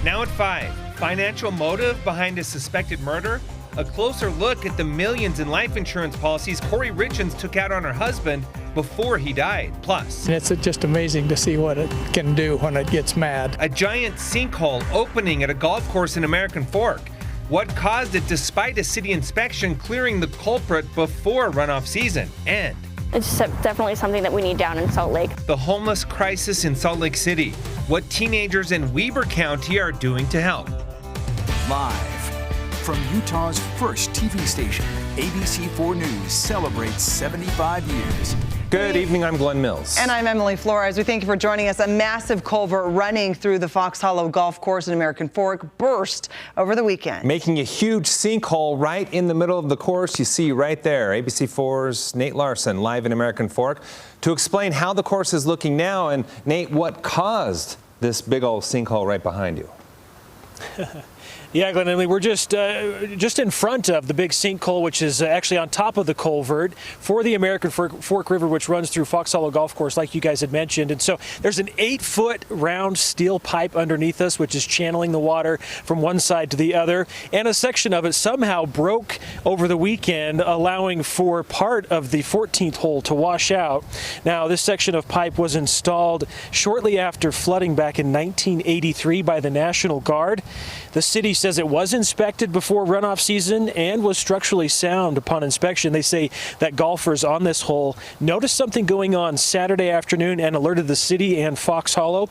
Now at 5, financial motive behind a suspected murder? A closer look at the millions in life insurance policies Kouri Richins took out on her husband before he died. Plus, and it's just amazing to see what it can do when it gets mad. A giant sinkhole opening at a golf course in American Fork. What caused it despite a city inspection clearing the culprit before runoff season? And it's definitely something that we need down in Salt Lake. The homeless crisis in Salt Lake City. What teenagers in Weber County are doing to help. Live from Utah's first TV station, ABC4 News celebrates 75 years. Good evening, I'm Glenn Mills. And I'm Emily Flores. We thank you for joining us. A massive culvert running through the Fox Hollow Golf Course in American Fork burst over the weekend, making a huge sinkhole right in the middle of the course. You see right there, ABC4's Nate Larson live in American Fork to explain how the course is looking now. And Nate, what caused this big old sinkhole right behind you? Yeah, Glenn, we're just in front of the big sinkhole, which is actually on top of the culvert for the American Fork River, which runs through Fox Hollow Golf Course, like you guys had mentioned. And so there's an 8-foot round steel pipe underneath us, which is channeling the water from one side to the other. And a section of it somehow broke over the weekend, allowing for part of the 14th hole to wash out. Now, this section of pipe was installed shortly after flooding back in 1983 by the National Guard. The city says it was inspected before runoff season and was structurally sound upon inspection. They say that golfers on this hole noticed something going on Saturday afternoon and alerted the city and Fox Hollow.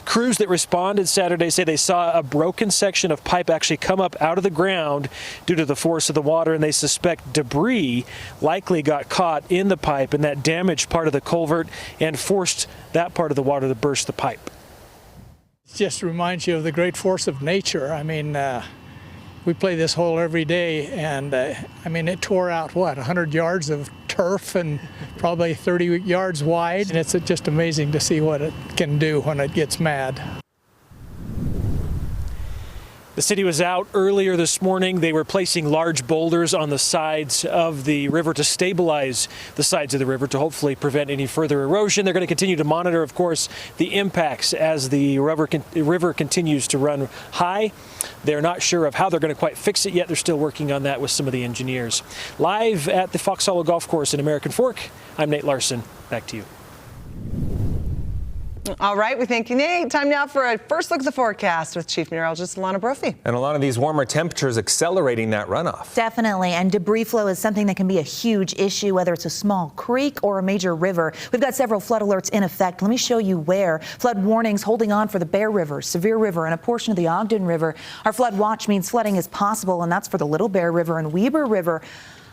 Crews that responded Saturday say they saw a broken section of pipe actually come up out of the ground due to the force of the water, and they suspect debris likely got caught in the pipe, and that damaged part of the culvert and forced that part of the water to burst the pipe. It just reminds you of the great force of nature. I mean, we play this hole every day, and I mean, it tore out, 100 yards of turf and probably 30 yards wide. And it's just amazing to see what it can do when it gets mad. The city was out earlier this morning. They were placing large boulders on the sides of the river to stabilize the sides of the river to hopefully prevent any further erosion. They're going to continue to monitor, of course, the impacts as the river continues to run high. They're not sure of how they're going to quite fix it yet. They're still working on that with some of the engineers. Live at the Fox Hollow Golf Course in American Fork, I'm Nate Larson. Back to you. All right, we thank you, Nate. Time now for a first look at the forecast with Chief Meteorologist Alana Brophy. And a lot of these warmer temperatures accelerating that runoff. Definitely, and debris flow is something that can be a huge issue, whether it's a small creek or a major river. We've got several flood alerts in effect. Let me show you where. Flood warnings holding on for the Bear River, Sevier River, and a portion of the Ogden River. Our flood watch means flooding is possible, and that's for the Little Bear River and Weber River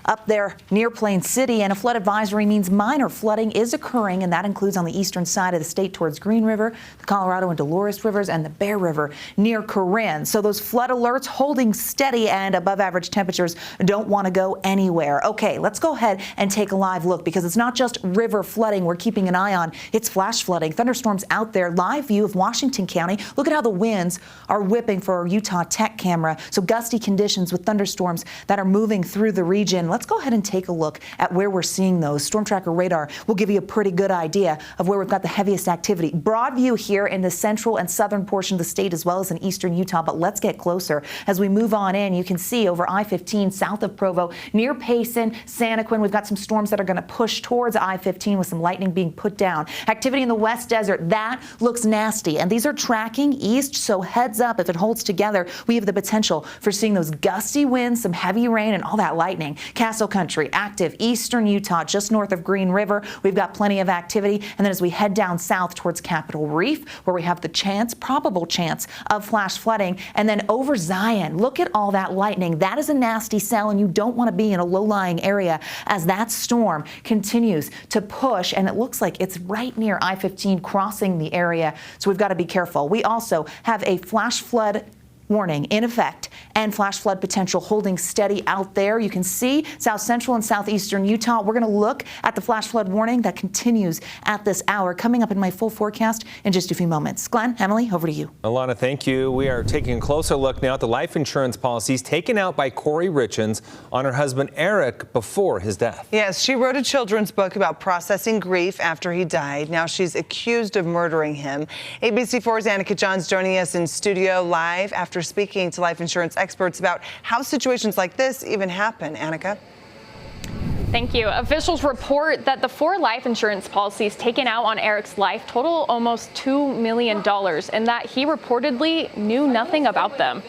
up there near Plain City. And a flood advisory means minor flooding is occurring, and that includes on the eastern side of the state towards Green River, the Colorado and Dolores Rivers, and the Bear River near Corinne. So those flood alerts holding steady, and above average temperatures don't want to go anywhere. Okay, let's go ahead and take a live look, because it's not just river flooding we're keeping an eye on. It's flash flooding. Thunderstorms out there. Live view of Washington County. Look at how the winds are whipping for our Utah Tech camera. So gusty conditions with thunderstorms that are moving through the region. Let's go ahead and take a look at where we're seeing those. Storm Tracker radar will give you a pretty good idea of where we've got the heaviest activity. Broad view here in the central and southern portion of the state, as well as in eastern Utah, but let's get closer. As we move on in, you can see over I-15 south of Provo, near Payson, Santaquin, we've got some storms that are going to push towards I-15 with some lightning being put down. Activity in the West Desert, that looks nasty, and these are tracking east, so heads up. If it holds together, we have the potential for seeing those gusty winds, some heavy rain, and all that lightning. Castle Country, active eastern Utah, just north of Green River. We've got plenty of activity. And then as we head down south towards Capitol Reef, where we have the probable chance of flash flooding. And then over Zion, look at all that lightning. That is a nasty cell, and you don't want to be in a low-lying area as that storm continues to push. And it looks like it's right near I-15 crossing the area. So we've got to be careful. We also have a flash flood warning in effect and flash flood potential holding steady out there. You can see south central and southeastern Utah. We're going to look at the flash flood warning that continues at this hour. Coming up in my full forecast in just a few moments. Glenn, Emily, over to you. Alana, thank you. We are taking a closer look now at the life insurance policies taken out by Kouri Richins on her husband Eric before his death. Yes, she wrote a children's book about processing grief after he died. Now she's accused of murdering him. ABC4's Annika Johns joining us in studio live after speaking to life insurance experts about how situations like this even happen. Annika? Thank you. Officials report that the 4 life insurance policies taken out on Eric's life total almost $2 million and that he reportedly knew nothing about them.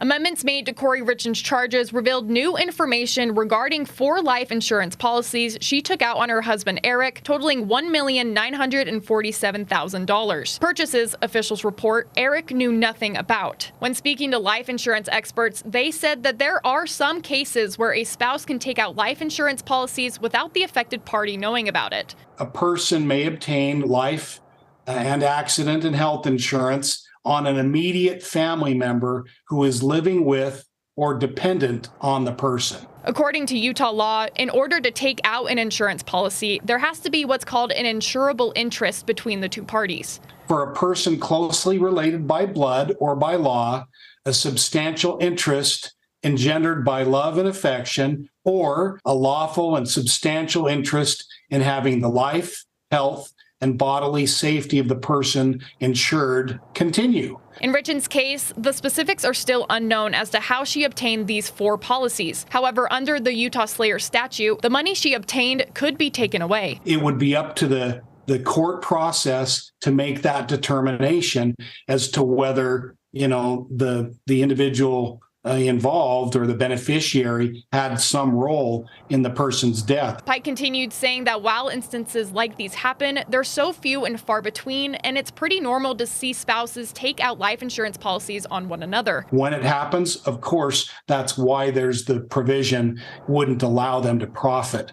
Amendments made to Kouri Richins' charges revealed new information regarding 4 life insurance policies she took out on her husband Eric, totaling $1,947,000. Purchases, officials report, Eric knew nothing about. When speaking to life insurance experts, they said that there are some cases where a spouse can take out life insurance policies without the affected party knowing about it. A person may obtain life and accident and health insurance on an immediate family member who is living with or dependent on the person. According to Utah law, in order to take out an insurance policy, there has to be what's called an insurable interest between the two parties. For a person closely related by blood or by law, a substantial interest engendered by love and affection, or a lawful and substantial interest in having the life, health, and bodily safety of the person insured continue. In Richins' case, the specifics are still unknown as to how she obtained these 4 policies. However, under the Utah Slayer statute, the money she obtained could be taken away. It would be up to the court process to make that determination as to whether, the individual involved or the beneficiary had some role in the person's death. Pike continued saying that while instances like these happen, they're so few and far between, and it's pretty normal to see spouses take out life insurance policies on one another. When it happens, of course, that's why there's the provision wouldn't allow them to profit.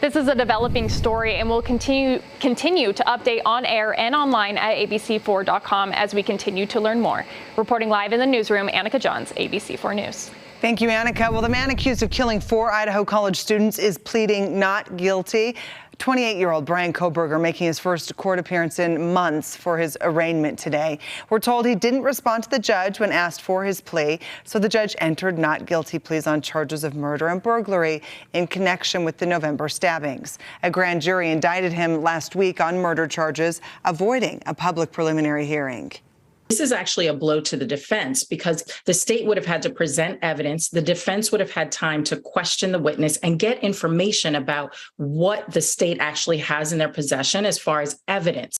This is a developing story, and we'll continue to update on air and online at abc4.com as we continue to learn more. Reporting live in the newsroom, Annika Johns, ABC4 News. Thank you, Annika. Well, the man accused of killing 4 Idaho college students is pleading not guilty. 28-year-old Brian Kohberger making his first court appearance in months for his arraignment today. We're told he didn't respond to the judge when asked for his plea, so the judge entered not guilty pleas on charges of murder and burglary in connection with the November stabbings. A grand jury indicted him last week on murder charges, avoiding a public preliminary hearing. This is actually a blow to the defense because the state would have had to present evidence. The defense would have had time to question the witness and get information about what the state actually has in their possession as far as evidence.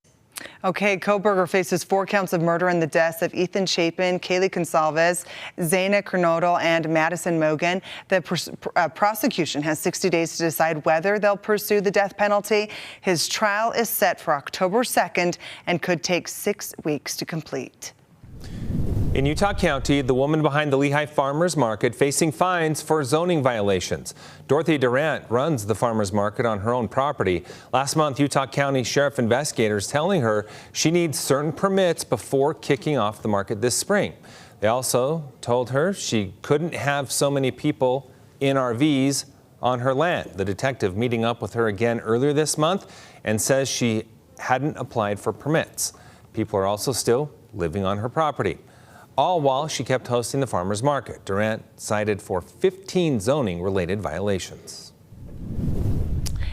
Okay, Kohberger faces 4 counts of murder in the deaths of Ethan Chapin, Kaylee Gonsalves, Zaina Kernodle, and Madison Mogan. The prosecution has 60 days to decide whether they'll pursue the death penalty. His trial is set for October 2nd and could take 6 weeks to complete. In Utah County, the woman behind the Lehigh Farmers Market facing fines for zoning violations. Dorothy Durant runs the farmers market on her own property. Last month, Utah County Sheriff investigators telling her she needs certain permits before kicking off the market this spring. They also told her she couldn't have so many people in RVs on her land. The detective meeting up with her again earlier this month and says she hadn't applied for permits. People are also still living on her property, all while she kept hosting the farmers market. Durant cited for 15 zoning-related violations.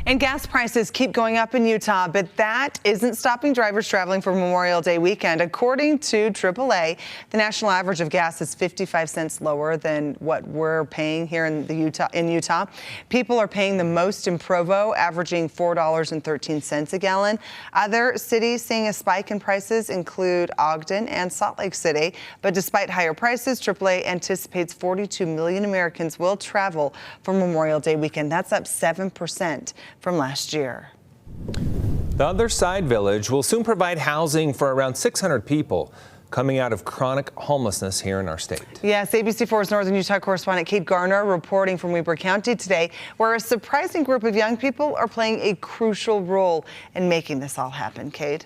And gas prices keep going up in Utah, but that isn't stopping drivers traveling for Memorial Day weekend. According to AAA, the national average of gas is 55 cents lower than what we're paying here in Utah. People are paying the most in Provo, averaging $4.13 a gallon. Other cities seeing a spike in prices include Ogden and Salt Lake City. But despite higher prices, AAA anticipates 42 million Americans will travel for Memorial Day weekend. That's up 7% from last year. The Other Side Village will soon provide housing for around 600 people coming out of chronic homelessness here in our state. Yes, ABC4's Northern Utah correspondent Kate Garner reporting from Weber County today, where a surprising group of young people are playing a crucial role in making this all happen. Kate?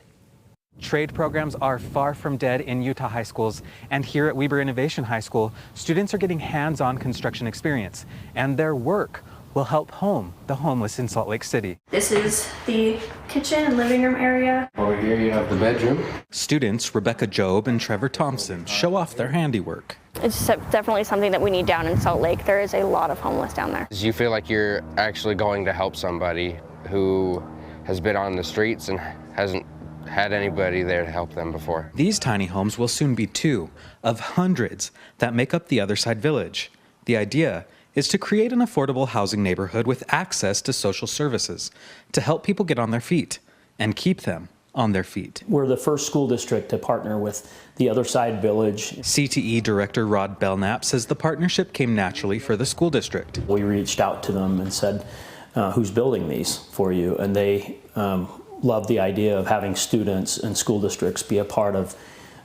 Trade programs are far from dead in Utah high schools, and here at Weber Innovation High School, students are getting hands-on construction experience, and their work will help home the homeless in Salt Lake City. This is the kitchen and living room area. Over here you have the bedroom. Students Rebecca Job and Trevor Thompson show off their handiwork. It's definitely something that we need down in Salt Lake. There is a lot of homeless down there. You feel like you're actually going to help somebody who has been on the streets and hasn't had anybody there to help them before. These tiny homes will soon be 2 of hundreds that make up the Other Side Village. The idea is to create an affordable housing neighborhood with access to social services to help people get on their feet and keep them on their feet. We're the first school district to partner with the Other Side Village. CTE Director Rod Belknap says the partnership came naturally for the school district. We reached out to them and said, who's building these for you? And they love the idea of having students and school districts be a part of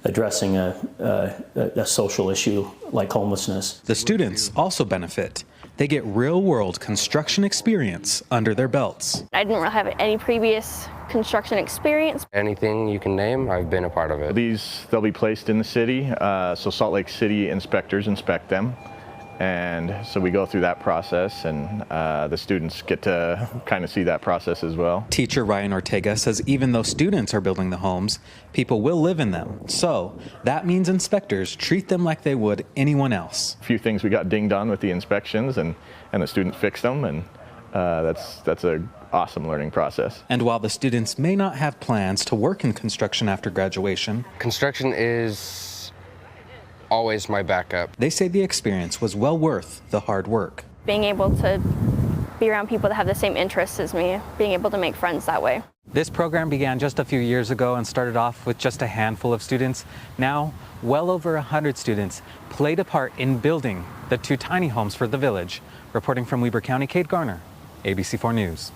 addressing a social issue like homelessness. The students also benefit. They get real-world construction experience under their belts. I didn't really have any previous construction experience. Anything you can name, I've been a part of it. They'll be placed in the city, so Salt Lake City inspectors inspect them. And so we go through that process, and the students get to kind of see that process as well. Teacher Ryan Ortega says even though students are building the homes, people will live in them. So that means inspectors treat them like they would anyone else. A few things we got dinged on with the inspections, and the students fixed them, and that's an awesome learning process. And while the students may not have plans to work in construction after graduation, construction is always my backup. They say the experience was well worth the hard work. Being able to be around people that have the same interests as me, being able to make friends that way. This program began just a few years ago and started off with just a handful of students. Now, well over 100 students played a part in building the 2 tiny homes for the village. Reporting from Weber County, Kate Garner, ABC4 News.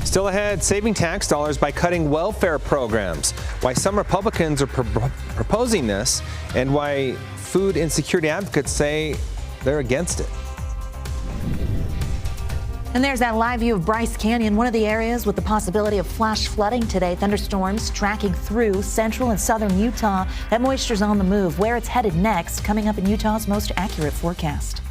Still ahead, saving tax dollars by cutting welfare programs. Why some Republicans are proposing this, and why food insecurity advocates say they're against it. And there's that live view of Bryce Canyon, one of the areas with the possibility of flash flooding today. Thunderstorms tracking through central and southern Utah. That moisture's on the move. Where it's headed next, coming up in Utah's most accurate forecast.